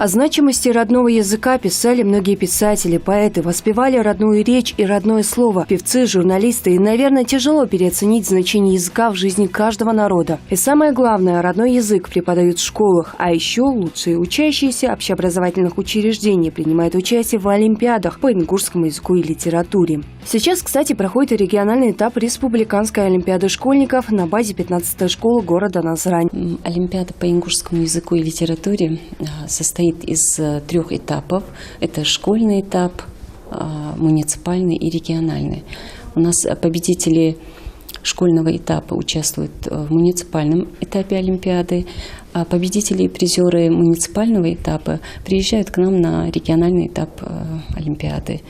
О значимости родного языка писали многие писатели, поэты, воспевали родную речь и родное слово, певцы, журналисты. И, наверное, тяжело переоценить значение языка в жизни каждого народа. И самое главное, родной язык преподают в школах, а еще лучшие учащиеся общеобразовательных учреждений принимают участие в олимпиадах по ингушскому языку и литературе. Сейчас, кстати, проходит региональный этап республиканской олимпиады школьников на базе 15-й школы города Назрань. Олимпиада по ингушскому языку и литературе состоит из 3 этапов. Это школьный этап, муниципальный и региональный. У нас победители школьного этапа участвуют в муниципальном этапе олимпиады, а победители и призеры муниципального этапа приезжают к нам на региональный этап олимпиады.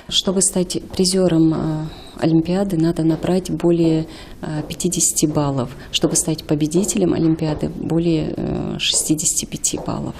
Чтобы стать призером олимпиады, надо набрать более 50 баллов. Чтобы стать победителем олимпиады, более 65 баллов.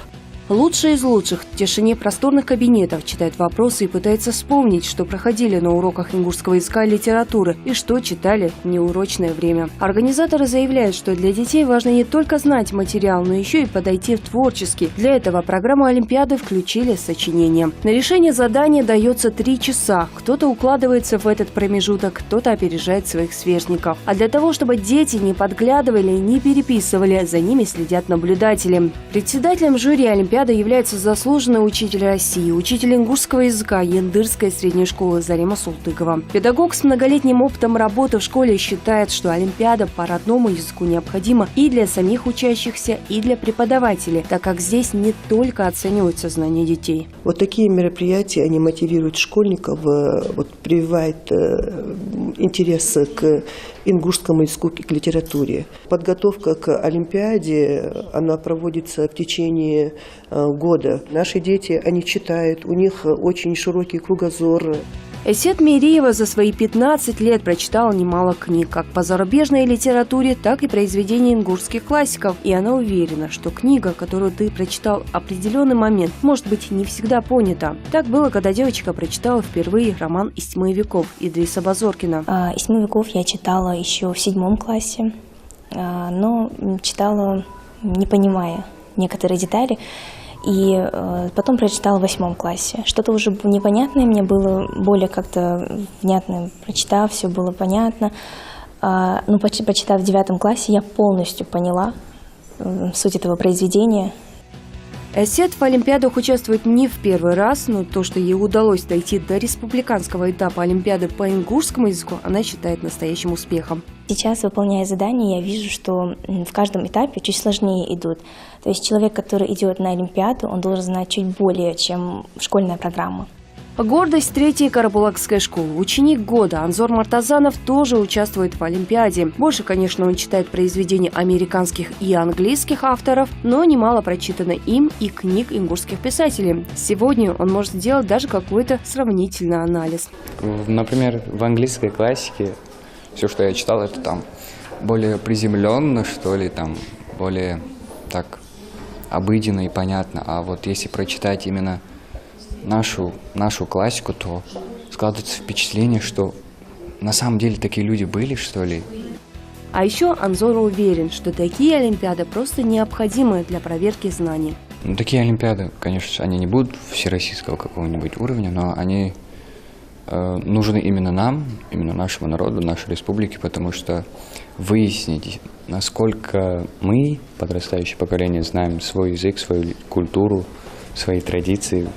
Лучшие из лучших в тишине просторных кабинетов читают вопросы и пытаются вспомнить, что проходили на уроках ингушского языка и литературы и что читали в неурочное время. Организаторы заявляют, что для детей важно не только знать материал, но еще и подойти творчески. Для этого программу олимпиады включили сочинение. На решение задания дается 3 часа. Кто-то укладывается в этот промежуток, кто-то опережает своих сверстников. А для того, чтобы дети не подглядывали, не переписывали, за ними следят наблюдатели. Председателем жюри олимпиады является заслуженный учитель России, учитель ингушского языка Яндырской средней школы Зарема Султыкова. Педагог с многолетним опытом работы в школе считает, что олимпиада по родному языку необходима и для самих учащихся, и для преподавателей, так как здесь не только оцениваются знания детей. Вот такие мероприятия, они мотивируют школьников, прививают интерес к ингушскому языку и к литературе. Подготовка к олимпиаде, она проводится в течение года. Наши дети, они читают, у них очень широкий кругозор. Эсет Мириева за свои 15 лет прочитала немало книг, как по зарубежной литературе, так и произведений ингушских классиков. И она уверена, что книга, которую ты прочитал в определенный момент, может быть, не всегда понята. Так было, когда девочка прочитала впервые роман «Из тьмы веков» Идриса Базоркина. «Из тьмы веков» я читала еще в 7 классе, но читала, не понимая некоторые детали. И потом прочитала в 8 классе. Что-то уже непонятное мне было, более как-то внятно прочитав, все было понятно. Но почитав в 9 классе, я полностью поняла суть этого произведения. Эсет в олимпиадах участвует не в первый раз, но то, что ей удалось дойти до республиканского этапа олимпиады по ингушскому языку, она считает настоящим успехом. Сейчас, выполняя задания, я вижу, что в каждом этапе чуть сложнее идут. То есть человек, который идет на олимпиаду, он должен знать чуть более, чем школьная программа. Гордость 3-й Карабулакской школы. Ученик года Анзор Мартазанов тоже участвует в олимпиаде. Больше, конечно, он читает произведения американских и английских авторов, но немало прочитано им и книг ингушских писателей. Сегодня он может сделать даже какой-то сравнительный анализ. Например, в английской классике все, что я читал, это там более приземленно, что ли, там более так обыденно и понятно. А вот если прочитать именно нашу классику, то складывается впечатление, что на самом деле такие люди были, что ли. А еще Анзор уверен, что такие олимпиады просто необходимы для проверки знаний. Такие олимпиады, конечно, они не будут всероссийского какого-нибудь уровня, но они нужны именно нам, именно нашему народу, нашей республике, потому что выяснить, насколько мы, подрастающее поколение, знаем свой язык, свою культуру, свои традиции.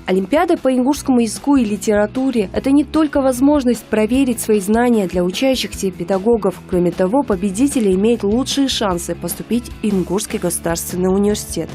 Олимпиада по ингушскому языку и литературе – это не только возможность проверить свои знания для учащихся и педагогов. Кроме того, победители имеют лучшие шансы поступить в Ингушский государственный университет.